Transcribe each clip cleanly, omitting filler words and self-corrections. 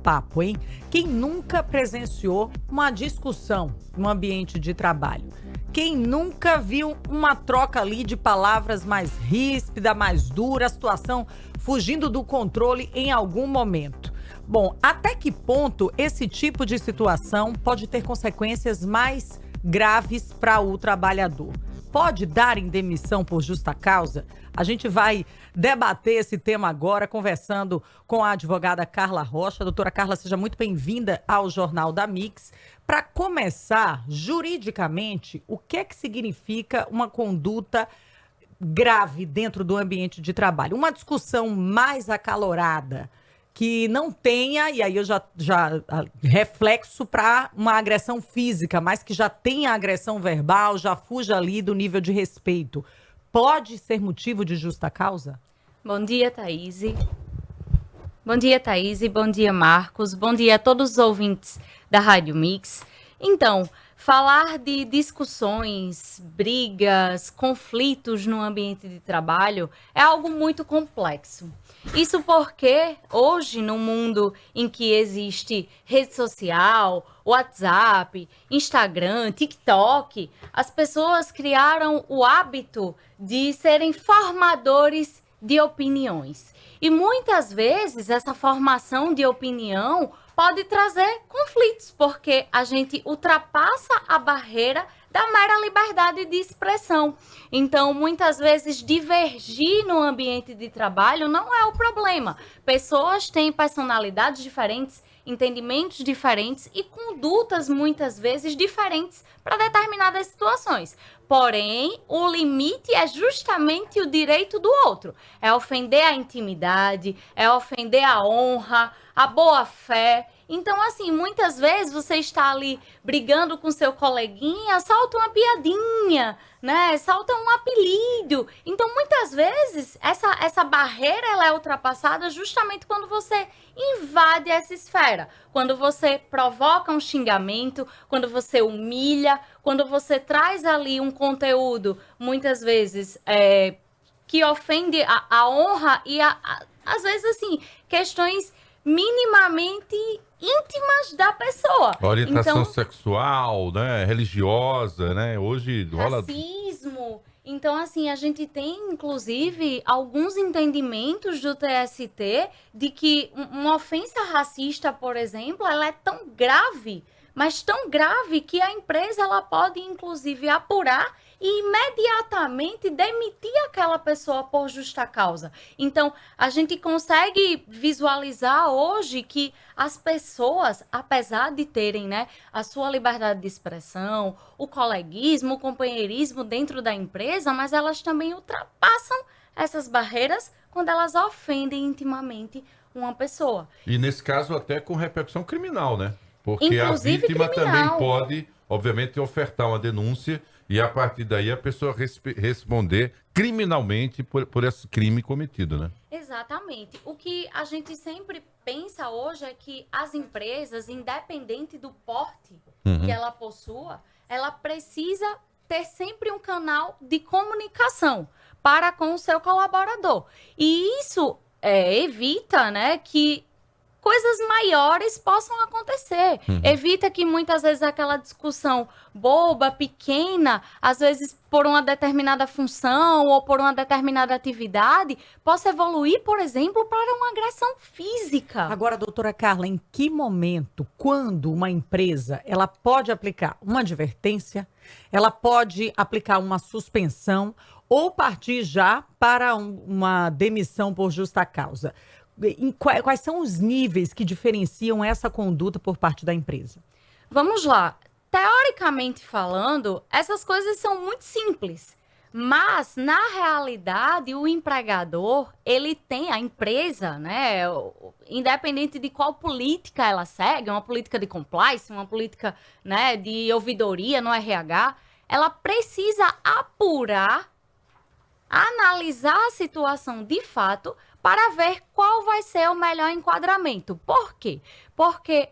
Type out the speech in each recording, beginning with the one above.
papo, hein? Quem nunca presenciou uma discussão no ambiente de trabalho? Quem nunca viu uma troca ali de palavras mais ríspida, mais dura, a situação fugindo do controle em algum momento? Bom, até que ponto esse tipo de situação pode ter consequências mais graves para o trabalhador? Pode dar indemnição por justa causa? A gente vai debater esse tema agora, conversando com a advogada Carla Rocha. Doutora Carla, seja muito bem-vinda ao Jornal da Mix. Para começar, juridicamente, o que é que significa uma conduta grave dentro do ambiente de trabalho? Uma discussão mais acalorada, que não tenha, e aí eu já reflexo para uma agressão física, mas que já tenha agressão verbal, já fuja ali do nível de respeito. Pode ser motivo de justa causa? Bom dia, Thaís. Bom dia, Thaís. Bom dia, Marcos. Bom dia a todos os ouvintes da Rádio Mix. Então, falar de discussões, brigas, conflitos no ambiente de trabalho é algo muito complexo. Isso porque hoje, no mundo em que existe rede social, WhatsApp, Instagram, TikTok, as pessoas criaram o hábito de serem formadores de opiniões. E muitas vezes essa formação de opinião pode trazer conflitos, porque a gente ultrapassa a barreira da mera liberdade de expressão. Então, muitas vezes, divergir no ambiente de trabalho não é o problema. Pessoas têm personalidades diferentes, entendimentos diferentes e condutas, muitas vezes, diferentes para determinadas situações. Porém, o limite é justamente o direito do outro. É ofender a intimidade, é ofender a honra, a boa-fé. Então, assim, muitas vezes você está ali brigando com seu coleguinha, solta uma piadinha, né? Solta um apelido. Então, muitas vezes, essa barreira ela é ultrapassada justamente quando você invade essa esfera. Quando você provoca um xingamento, quando você humilha, quando você traz ali um conteúdo, muitas vezes, que ofende a honra e, às vezes, assim, questões minimamente íntimas da pessoa. Orientação sexual, né, religiosa, né, hoje rola... Racismo. Então, assim, a gente tem, inclusive, alguns entendimentos do TST de que uma ofensa racista, por exemplo, ela é tão grave, mas tão grave que a empresa ela pode, inclusive, apurar e imediatamente demitir aquela pessoa por justa causa. Então, a gente consegue visualizar hoje que as pessoas, apesar de terem, né, a sua liberdade de expressão, o coleguismo, o companheirismo dentro da empresa, mas elas também ultrapassam essas barreiras quando elas ofendem intimamente uma pessoa. E nesse caso até com repercussão criminal, né? Porque inclusive, a vítima criminal. também pode, obviamente, ofertar uma denúncia e a partir daí a pessoa responder criminalmente por esse crime cometido, né? Exatamente. O que a gente sempre pensa hoje é que as empresas, independente do porte que ela possua, ela precisa ter sempre um canal de comunicação para com o seu colaborador. E isso evita, né, que coisas maiores possam acontecer. Evita que muitas vezes aquela discussão boba, pequena, às vezes por uma determinada função ou por uma determinada atividade, possa evoluir, por exemplo, para uma agressão física. Agora, doutora Carla, em que momento, quando uma empresa, ela pode aplicar uma advertência, ela pode aplicar uma suspensão ou partir já para uma demissão por justa causa? Quais são os níveis que diferenciam essa conduta por parte da empresa? Vamos lá. Teoricamente falando, essas coisas são muito simples. Mas, na realidade, o empregador, ele tem, a empresa, né, independente de qual política ela segue, uma política de compliance, uma política, né, de ouvidoria no RH, ela precisa apurar, analisar a situação de fato para ver qual vai ser o melhor enquadramento. Por quê? Porque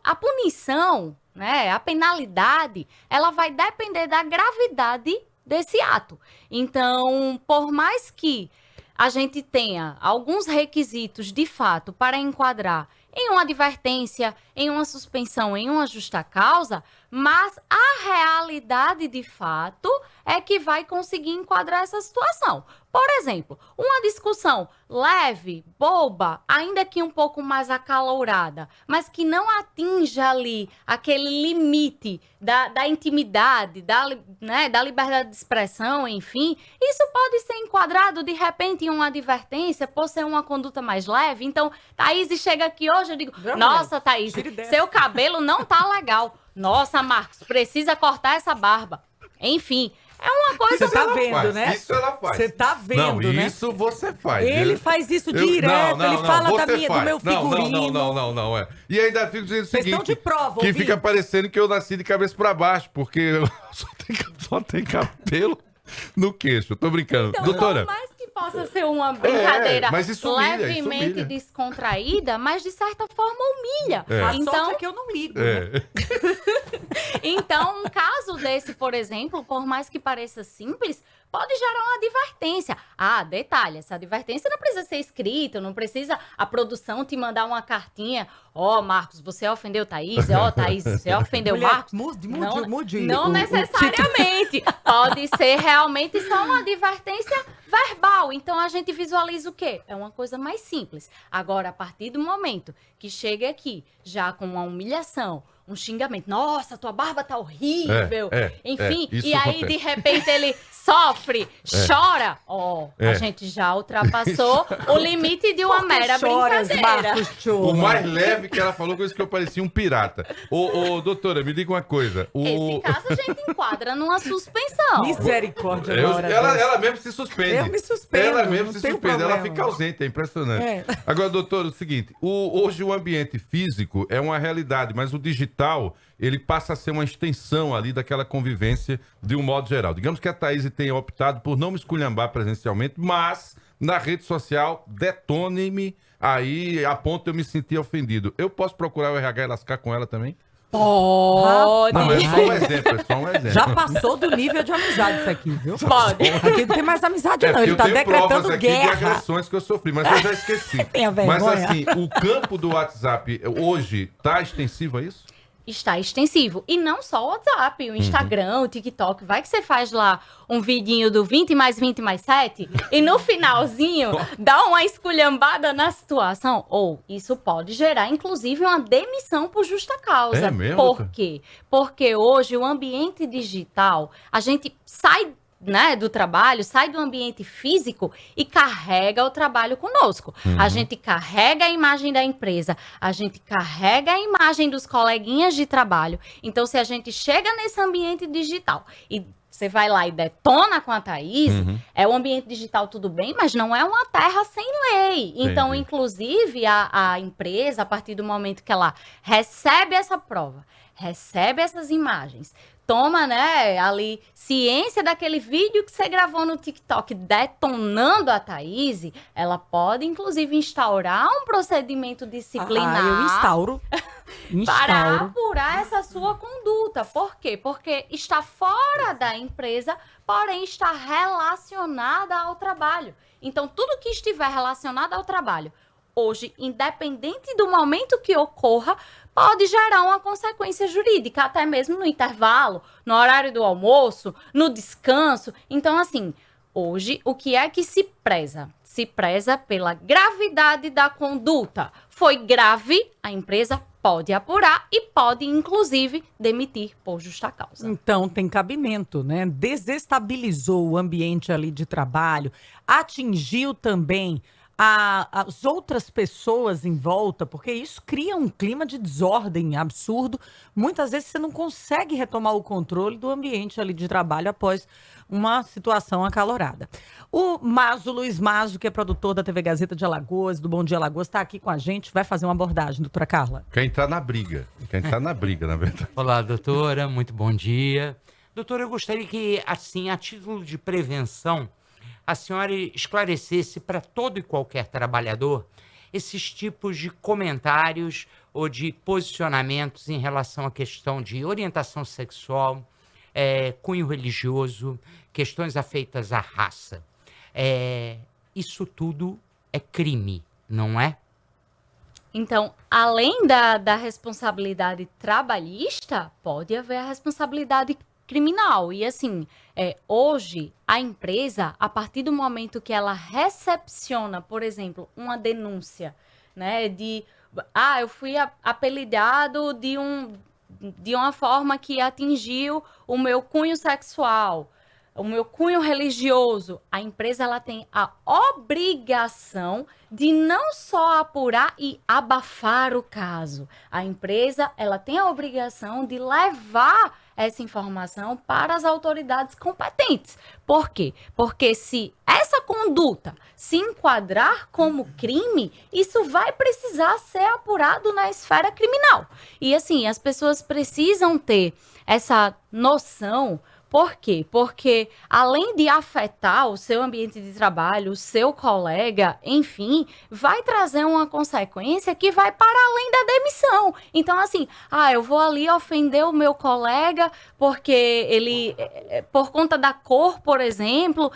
a punição, né, a penalidade, ela vai depender da gravidade desse ato. Então, por mais que a gente tenha alguns requisitos de fato para enquadrar em uma advertência, em uma suspensão, em uma justa causa, mas a realidade de fato é que vai conseguir enquadrar essa situação. Por exemplo, uma discussão leve, boba, ainda que um pouco mais acalorada, mas que não atinja ali aquele limite da intimidade, da liberdade de expressão, enfim, isso pode ser enquadrado de repente em uma advertência por ser uma conduta mais leve. Então, Thaís chega aqui hoje, eu digo, nossa, Thaís, seu cabelo não tá legal. Nossa, Marcos, precisa cortar essa barba. Enfim, é uma coisa... Você tá vendo, né? Isso ela faz. Você tá vendo, não, né? Isso você faz. Ele faz isso direto, ele fala do meu figurino. Não, é. E ainda fico dizendo o seguinte... Questão de prova, que ouvi. fica parecendo que eu nasci de cabeça pra baixo, porque eu só tem cabelo no queixo. Eu tô brincando. Então, Doutora... por mais que possa ser uma brincadeira mas isso humilha, levemente isso humilha. descontraída, mas de certa forma humilha. A Então, sorte é que eu não ligo, né? então, um caso desse, por exemplo, por mais que pareça simples, pode gerar uma advertência. Ah, detalhe, essa advertência não precisa ser escrita, não precisa a produção te mandar uma cartinha. Ó, Marcos, você ofendeu Thaís. Ó, Thaís, você ofendeu Mulher, Marcos. mude Não necessariamente. Pode ser realmente só uma advertência verbal. Então, a gente visualiza o quê? É uma coisa mais simples. Agora, a partir do momento que chega aqui, já com uma humilhação, um xingamento. Nossa, tua barba tá horrível. Enfim, isso e aí, acontece. de repente, ele sofre, chora. Ó, a gente já ultrapassou o limite de uma mera Choras, brincadeira. Marcos O Chola. mais leve que ela falou, coisa que eu parecia um pirata. Ô, doutora, me diga uma coisa. Esse caso a gente enquadra numa suspensão. Misericórdia, Ela mesmo se suspende. Eu me suspendo, Ela mesmo não se tem suspende. Ela problema. fica ausente, é impressionante. É. Agora, doutor, é o seguinte. Hoje o ambiente físico é uma realidade, mas o digital, ele passa a ser uma extensão ali daquela convivência de um modo geral. Digamos que a Thaís tenha optado por não me esculhambar presencialmente, mas na rede social, detone-me aí a ponto de eu me sentir ofendido. Eu posso procurar o RH e lascar com ela também? Pode. Não, é só um exemplo, é só um exemplo. Já passou do nível de amizade isso aqui, viu? Pode. Aqui não tem mais amizade, não. porque Ele eu tá tenho provas decretando aqui de guerra. agressões que eu sofri, mas eu já esqueci. Tenha Mas vergonha. assim, o campo do WhatsApp hoje tá extensivo a isso? Está extensivo. E não só o WhatsApp, o Instagram, o TikTok. Vai que você faz lá um vidinho do 20 mais 20 mais 7 e no finalzinho dá uma esculhambada na situação. Ou isso pode gerar, inclusive, uma demissão por justa causa. É mesmo? Por quê? Porque hoje o ambiente digital, a gente sai do trabalho, sai do ambiente físico e carrega o trabalho conosco. A gente carrega a imagem da empresa, a gente carrega a imagem dos coleguinhas de trabalho. Então, se a gente chega nesse ambiente digital e você vai lá e detona com a Thaís, é o ambiente digital tudo bem, mas não é uma terra sem lei. Então, Entendi. inclusive, a empresa, a partir do momento que ela recebe essa prova, recebe essas imagens, toma, ali, ciência daquele vídeo que você gravou no TikTok detonando a Thaís, ela pode, inclusive, instaurar um procedimento disciplinar. Eu instauro. Para apurar essa sua conduta. Por quê? Porque está fora da empresa, porém está relacionada ao trabalho. Então, tudo que estiver relacionado ao trabalho, hoje, independente do momento que ocorra, pode gerar uma consequência jurídica, até mesmo no intervalo, no horário do almoço, no descanso. Então, assim, hoje, o que é que se preza? Se preza pela gravidade da conduta. Foi grave, a empresa pode apurar e pode, inclusive, demitir por justa causa. Então, tem cabimento, né? Desestabilizou o ambiente ali de trabalho, atingiu também as outras pessoas em volta, porque isso cria um clima de desordem absurdo. Muitas vezes você não consegue retomar o controle do ambiente ali de trabalho após uma situação acalorada. O Luiz Mazo, que é produtor da TV Gazeta de Alagoas, do Bom Dia Alagoas, está aqui com a gente, vai fazer uma abordagem, doutora Carla. Quer entrar na briga. Na verdade. Olá, doutora, muito bom dia. Doutora, eu gostaria que, assim, a título de prevenção, a senhora esclarecesse para todo e qualquer trabalhador esses tipos de comentários ou de posicionamentos em relação à questão de orientação sexual, cunho religioso, questões afeitas à raça. Isso tudo é crime, não é? Então, além da responsabilidade trabalhista, pode haver a responsabilidade criminal. E assim, hoje, a empresa, a partir do momento que ela recepciona, por exemplo, uma denúncia, né, eu fui apelidado de uma forma que atingiu o meu cunho sexual, o meu cunho religioso, a empresa ela tem a obrigação de não só apurar e abafar o caso. A empresa ela tem a obrigação de levar essa informação para as autoridades competentes. Por quê? Porque se essa conduta se enquadrar como crime, isso vai precisar ser apurado na esfera criminal. E assim, as pessoas precisam ter essa noção. Por quê? Porque além de afetar o seu ambiente de trabalho, o seu colega, enfim, vai trazer uma consequência que vai para além da demissão. Então, assim, eu vou ali ofender o meu colega porque ele, por conta da cor, por exemplo,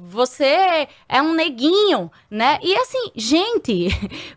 você é um neguinho, né? E assim, gente,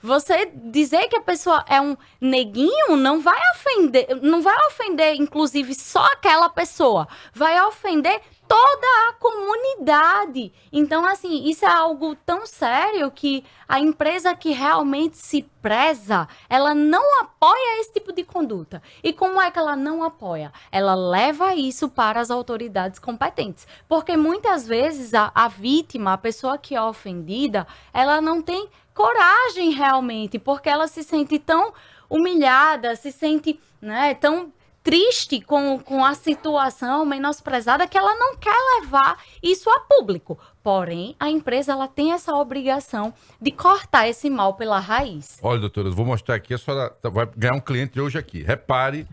você dizer que a pessoa é um neguinho não vai ofender, inclusive, só aquela pessoa. Vai ofender toda a comunidade. Então, assim, isso é algo tão sério que a empresa que realmente se preza, ela não apoia esse tipo de conduta. E como é que ela não apoia? Ela leva isso para as autoridades competentes. Porque muitas vezes a vítima, a pessoa que é ofendida, ela não tem coragem realmente, porque ela se sente tão humilhada, se sente, né, tão triste com a situação, menosprezada, que ela não quer levar isso a público. Porém, a empresa ela tem essa obrigação de cortar esse mal pela raiz. Olha, doutora, eu vou mostrar aqui, a senhora vai ganhar um cliente hoje aqui. Repare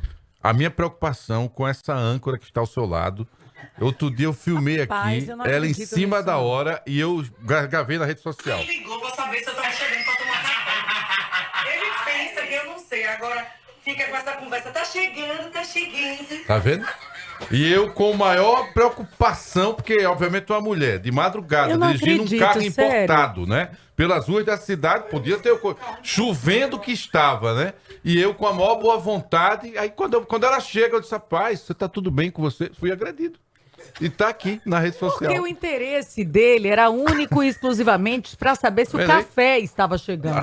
a minha preocupação com essa âncora que está ao seu lado. Outro dia eu filmei aqui, ela em cima da hora, e eu gravei na rede social. Ele ligou pra saber se eu tava chegando pra tomar café. Ele pensa que eu não sei, agora fica com essa conversa, tá chegando. Tá vendo? E eu com maior preocupação, porque obviamente uma mulher de madrugada dirigindo um carro importado, né? Pelas ruas da cidade, podia ter chovendo que estava, né? E eu com a maior boa vontade, aí quando ela chega, eu disse, rapaz, você tá tudo bem com você? Fui agredido. E tá aqui na rede social. Porque o interesse dele era único e exclusivamente para saber se o café estava chegando.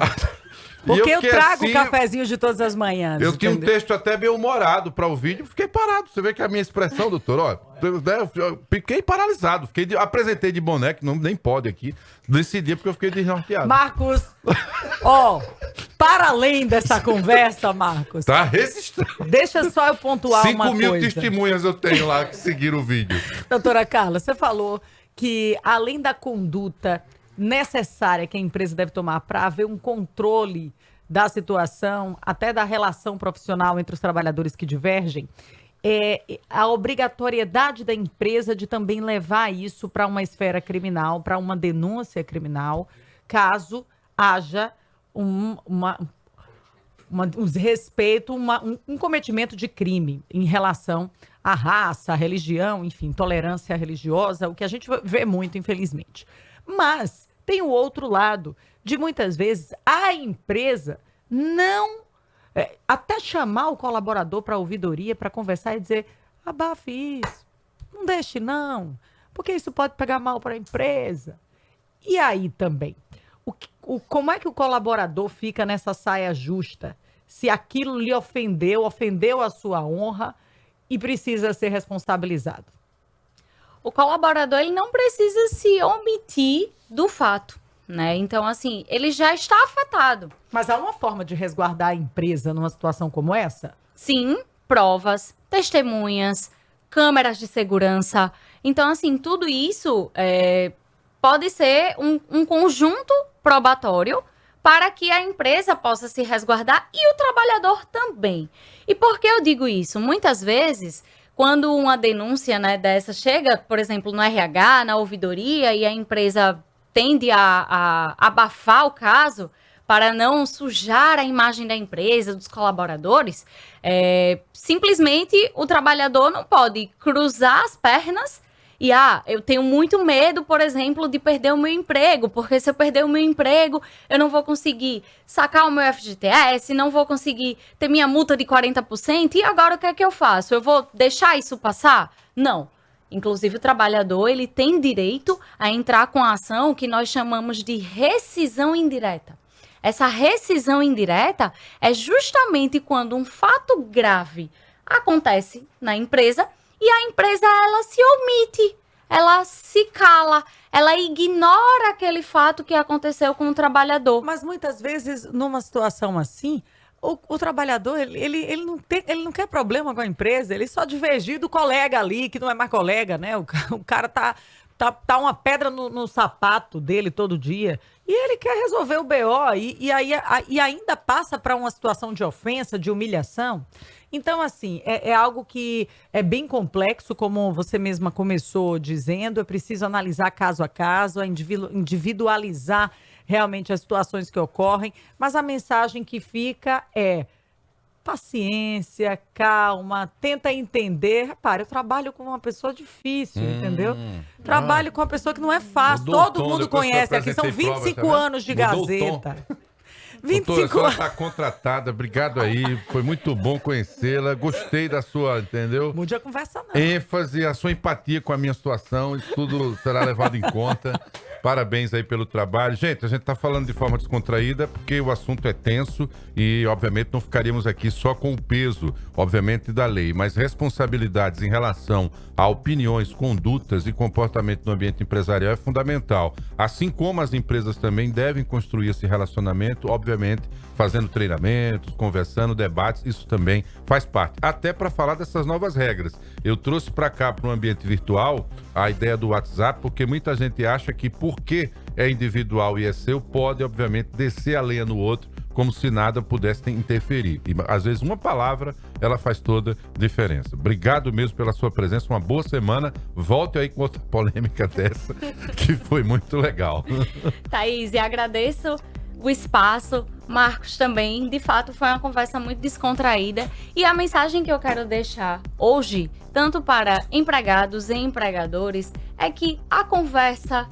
Porque eu trago assim, cafezinhos de todas as manhãs. Eu tinha um texto até bem humorado para o vídeo, fiquei parado. Você vê que a minha expressão, doutor, ó, eu fiquei paralisado. Apresentei de boné, que nem pode aqui, decidi porque eu fiquei desnorteado. Marcos, para além dessa conversa, Marcos. Tá registrado. Deixa só eu pontuar uma coisa. 5.000 testemunhas eu tenho lá que seguiram o vídeo. Doutora Carla, você falou que além da conduta necessária que a empresa deve tomar para haver um controle da situação, até da relação profissional entre os trabalhadores que divergem, a obrigatoriedade da empresa de também levar isso para uma esfera criminal, para uma denúncia criminal, caso haja um desrespeito, um cometimento de crime em relação à raça, à religião, enfim, intolerância religiosa, o que a gente vê muito, infelizmente. Mas tem o outro lado, de muitas vezes a empresa não, até chamar o colaborador para a ouvidoria, para conversar e dizer, abafe isso, não deixe não, porque isso pode pegar mal para a empresa. E aí também, como é que o colaborador fica nessa saia justa, se aquilo lhe ofendeu a sua honra e precisa ser responsabilizado? O colaborador ele não precisa se omitir do fato, né? Então, assim, ele já está afetado. Mas há uma forma de resguardar a empresa numa situação como essa? Sim, provas, testemunhas, câmeras de segurança. Então, assim, tudo isso pode ser um conjunto probatório para que a empresa possa se resguardar e o trabalhador também. E por que eu digo isso? Muitas vezes, quando uma denúncia, né, dessa chega, por exemplo, no RH, na ouvidoria, e a empresa tende a abafar o caso para não sujar a imagem da empresa, dos colaboradores, simplesmente o trabalhador não pode cruzar as pernas E eu tenho muito medo, por exemplo, de perder o meu emprego, porque se eu perder o meu emprego, eu não vou conseguir sacar o meu FGTS, não vou conseguir ter minha multa de 40%, e agora o que é que eu faço? Eu vou deixar isso passar? Não. Inclusive, o trabalhador, ele tem direito a entrar com a ação que nós chamamos de rescisão indireta. Essa rescisão indireta é justamente quando um fato grave acontece na empresa e a empresa, ela se omite, ela se cala, ela ignora aquele fato que aconteceu com o trabalhador. Mas muitas vezes, numa situação assim, o trabalhador, ele não quer problema com a empresa, ele só divergir do colega ali, que não é mais colega, né? O cara tá uma pedra no sapato dele todo dia, e ele quer resolver o BO, e ainda passa para uma situação de ofensa, de humilhação. Então, assim, é algo que é bem complexo, como você mesma começou dizendo, é preciso analisar caso a caso, individualizar realmente as situações que ocorrem, mas a mensagem que fica é paciência, calma, tenta entender. Repare, eu trabalho com uma pessoa difícil, entendeu? Trabalho com uma pessoa que não é fácil. Mudou o Todo tom mundo depois que eu conhece aqui, são apresentei 25 prova, tá vendo? anos de Mudou o Gazeta. Doutora, a 25 senhora anos. está contratada, obrigado aí, foi muito bom conhecê-la, gostei da sua, entendeu? Mude a conversa, não. ênfase, a sua empatia com a minha situação, isso tudo será levado em conta. Parabéns aí pelo trabalho. Gente, a gente tá falando de forma descontraída porque o assunto é tenso e, obviamente, não ficaríamos aqui só com o peso, obviamente, da lei, mas responsabilidades em relação a opiniões, condutas e comportamento no ambiente empresarial é fundamental. Assim como as empresas também devem construir esse relacionamento, obviamente, fazendo treinamentos, conversando, debates, isso também faz parte. Até para falar dessas novas regras. Eu trouxe para cá, para o ambiente virtual, a ideia do WhatsApp, porque muita gente acha que porque é individual e é seu, pode, obviamente, descer a lenha no outro, como se nada pudesse interferir. E, às vezes, uma palavra, ela faz toda a diferença. Obrigado mesmo pela sua presença, uma boa semana. Volte aí com outra polêmica dessa, que foi muito legal. Thaís, agradeço o espaço. Marcos também, de fato, foi uma conversa muito descontraída. E a mensagem que eu quero deixar hoje, tanto para empregados e empregadores, é que a conversa,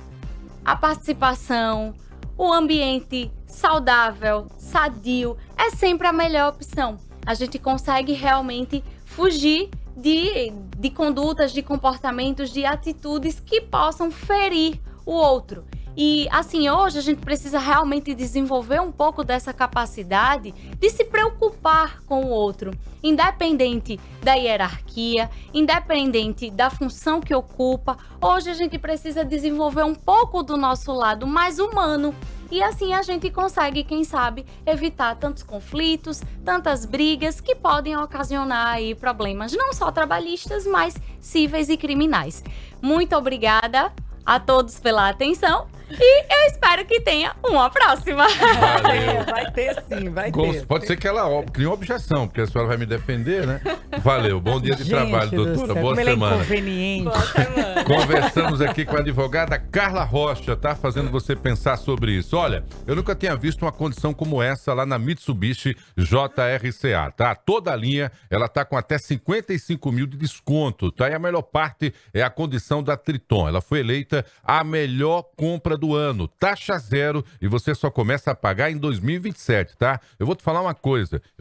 a participação, o ambiente saudável, sadio, é sempre a melhor opção. A gente consegue realmente fugir de condutas, de comportamentos, de atitudes que possam ferir o outro. E assim, hoje a gente precisa realmente desenvolver um pouco dessa capacidade de se preocupar com o outro, independente da hierarquia, independente da função que ocupa. Hoje a gente precisa desenvolver um pouco do nosso lado mais humano. E assim a gente consegue, quem sabe, evitar tantos conflitos, tantas brigas que podem ocasionar aí problemas não só trabalhistas, mas cíveis e criminais. Muito obrigada a todos pela atenção e eu espero que tenha uma próxima. Valeu. Vai ter sim, vai ter. Pode ser que ela crie uma objeção, porque a senhora vai me defender, né? Valeu, bom dia de trabalho, do doutora. céu, Boa como ele é semana. inconveniente. Boa semana. Conversamos aqui com a advogada Carla Rocha, tá? Fazendo você pensar sobre isso. Olha, eu nunca tinha visto uma condição como essa lá na Mitsubishi JRCA, tá? Toda a linha, ela tá com até 55 mil de desconto, tá? E a melhor parte é a condição da Triton. Ela foi eleita a melhor compra do ano, taxa zero, e você só começa a pagar em 2027, tá? Eu vou te falar uma coisa.